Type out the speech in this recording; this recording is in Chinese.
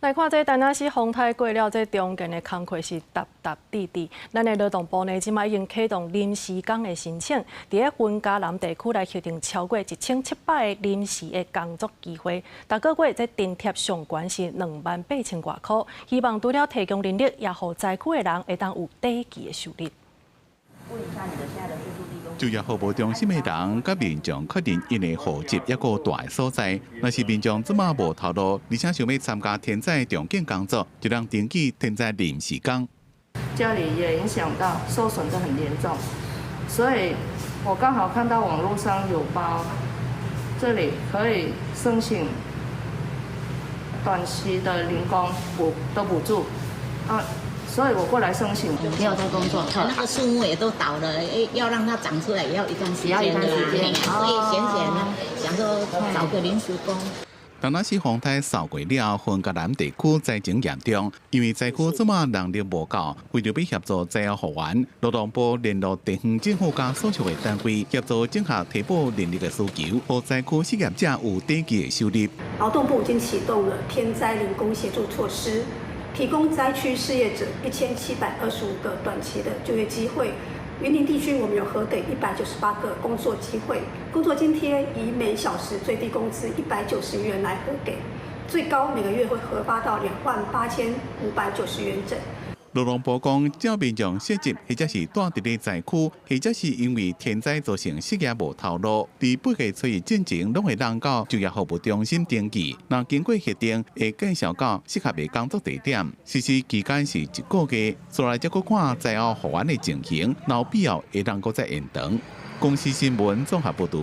来看这，但若是风台过了，这中间的工课是踏踏地地。咱的劳动部呢，即卖已经启动临时工的申请，伫咧云嘉南地区来确定超过1700个临时的工作机会。逐个月这津贴上悬是28000外块，希望除了提供人力，也互灾区的人会当有短期的收入。问一下你的现在的居住地。就业服务中心的人，甲民众确认因的户籍一个大的所在。若是民众即马无头路，而且想要参加天灾重建工作，就让登记天灾临时工。家里也影响到，受损得很严重，所以我刚好看到网络上有包，这里可以申请短期的零工补助啊。所以我过来申请，没有在工作，那个树木也都倒了，要让它长出来也要一段时间，所以闲呢，想说找个临时工。当那是风台扫过了，云嘉南地区灾情严重，因为灾区即马人力无够，为了要协助灾后复原，劳动部联络地方政府甲所属的单位，协助整合提补人力的需求，让灾区失业者有短期的收入。劳动部已经启动了天灾零工协助措施。提供灾区失业者1725个短期的就业机会。云林地区我们有核等198个工作机会，工作津贴以每小时最低工资190元来核给，最高每个月会核发到28590元整。劳动部讲，只要民众失业，或者是住伫咧灾区，或者是因为天灾造成失业无头路，伫8月初日之前，拢会让到就业服务中心登记。若经过核定，会介绍到适合的工作地点。实施期间是1个月，再来再去看灾后复原的情形，若有必要会当再延长。公司新闻综合报道。